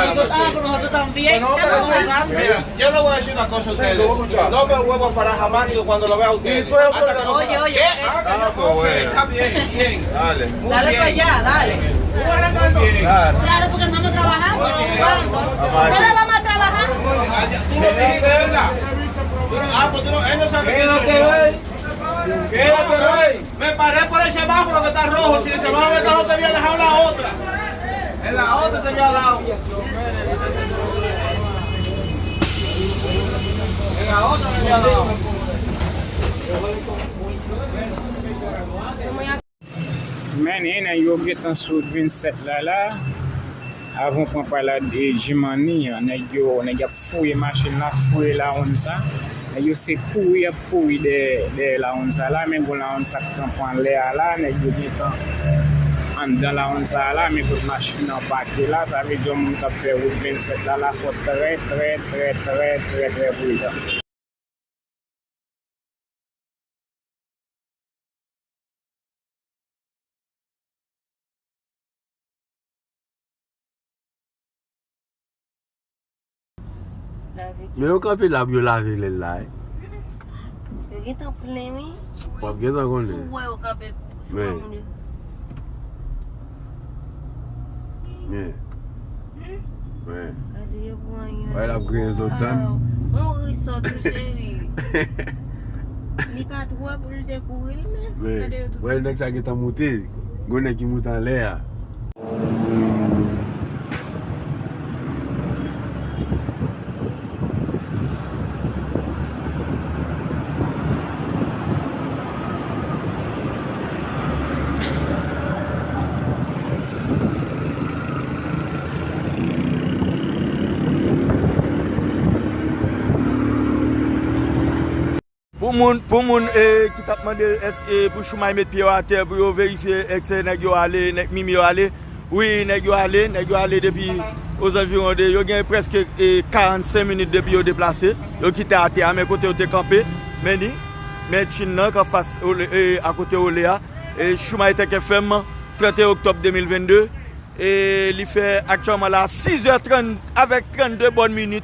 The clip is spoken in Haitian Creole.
nosotros también. No, pero sí. Mira, yo le voy a decir una cosa a ustedes. No me vuelvo a parar jamás cuando lo vea a ustedes. Oye, oye. Está bien, bien. Dale. Dale para allá, dale. Claro. Claro, porque andamos trabajando, no jugando. ¿Dónde vamos a trabajar? Tú lo dijiste, ¿verdad? Pues tú no, él no sabe quién soy. Quédate ahí. Me paré por el semáforo que está rojo. Si el semáforo está rojo, te había dejado la otra. En la otra te había dado. En la otra te había dado. Men, yo getan sou 27 la, avon kon pala de Jimani, nèg yo fouye machine la, fouye la onsa, nèg yo se pouye de la onsa la, men bon la onsa kampan le la, nèg yo getan an dan la onsa la, men kout machine nan pake la, sa ve di moun kap fè route 27 la, faut très prudent. Mais au campé là, vous lavez les là. Yo getan plen mi. Pas bien dans le Sou wè yo kape. Mais. Yeah. Ouais. Kade yo pran yon. Ouais, la brise au temps. Mwen risot ou chéri. Li pa tro pou lte kouril men. Mais. Ouais, le ça qui est monté. Gonne qui monte en l'air. Pour moun qui t'a demandé est-ce que pour Choumay mettre pied à terre pour vérifier est-ce que nèg yo allé nèg mimi yo allé oui nèg yo allé depuis aux environs de yo gagne presque 45 minutes depuis yo déplacé yo quitté à terre mais côté yo te campé mais Chine qui face à côté Oléa et Choumay était ferme 31 octobre 2022 et il fait actuellement là 6h30 avec 32 bonnes minutes